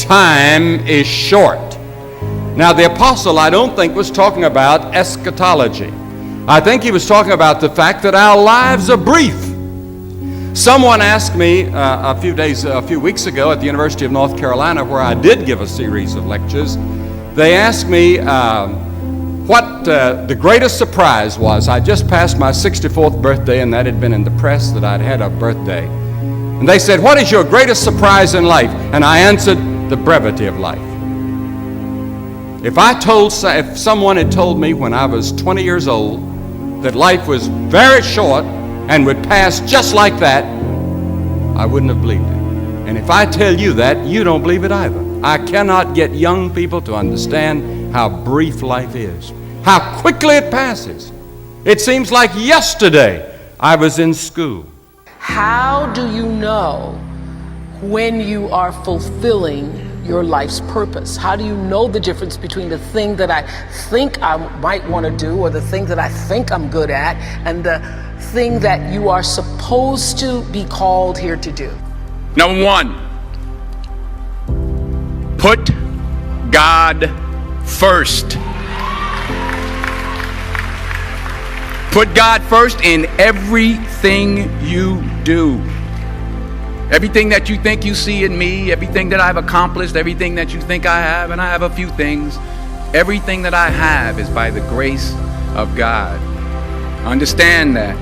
time is short. Now, the apostle, I don't think, was talking about eschatology. I think he was talking about the fact that our lives are brief. Someone asked me a few weeks ago at the University of North Carolina, where I did give a series of lectures. They asked me what the greatest surprise was. I just passed my 64th birthday, and that had been in the press that I'd had a birthday. And they said, "What is your greatest surprise in life?" And I answered, "The brevity of life." If someone had told me when I was 20 years old that life was very short and would pass just like that, I wouldn't have believed it. And if I tell you that, you don't believe it either. I cannot get young people to understand how brief life is, how quickly it passes. It seems like yesterday I was in school. How do you know when you are fulfilling your life's purpose? How do you know the difference between the thing that I think I might want to do, or the thing that I think I'm good at, and the thing that you are supposed to be called here to do? Number one, put God first. Put God first in everything you do. Everything that you think you see in me, everything that I've accomplished, everything that you think I have, and I have a few things, everything that I have is by the grace of God. Understand that.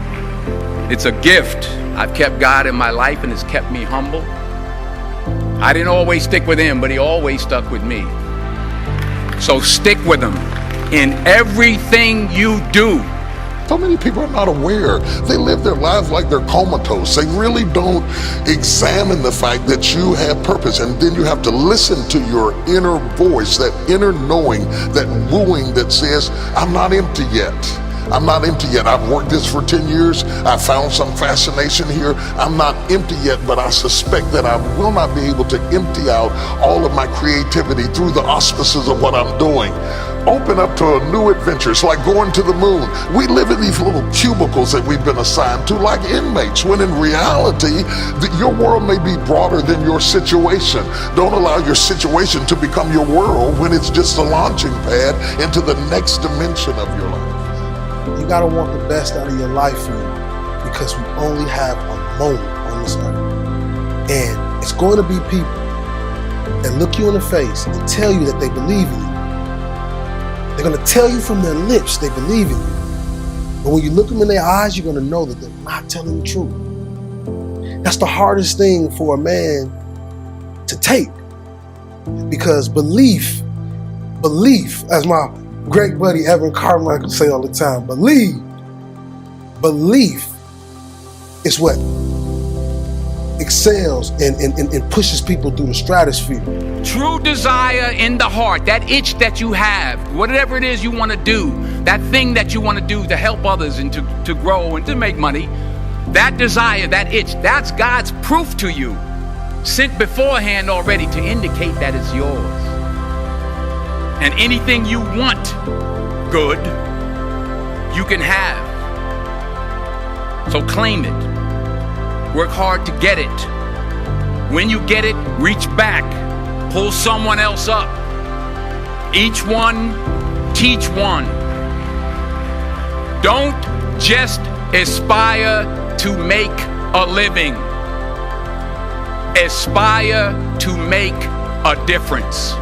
It's a gift. I've kept God in my life, and it's kept me humble. I didn't always stick with him, but he always stuck with me. So stick with him in everything you do. So many people are not aware. They live their lives like they're comatose. They really don't examine the fact that you have purpose. And then you have to listen to your inner voice, that inner knowing, that wooing that says, I'm not empty yet. I'm not empty yet. I've worked this for 10 years. I found some fascination here. I'm not empty yet, but I suspect that I will not be able to empty out all of my creativity through the auspices of what I'm doing. Open up to a new adventure. It's like going to the moon. We live in these little cubicles that we've been assigned to like inmates, when in reality, your world may be broader than your situation. Don't allow your situation to become your world when it's just a launching pad into the next dimension of your life. You gotta want the best out of your life, man, because we only have a moment on this earth. And it's going to be people that look you in the face and tell you that they believe in you. They're going to tell you from their lips they believe in you. But when you look them in their eyes, you're going to know that they're not telling the truth. That's the hardest thing for a man to take. Because belief, as my great buddy Evan Carmichael say all the time, belief is what excels and pushes people through the stratosphere. True desire in the heart, that itch that you have, whatever it is you want to do, that thing that you want to do to help others and to grow and to make money, that desire, that itch, that's God's proof to you, sent beforehand already to indicate that it's yours. And anything you want good, you can have. So claim it. Work hard to get it. When you get it, reach back. Pull someone else up. Each one, teach one. Don't just aspire to make a living. Aspire to make a difference.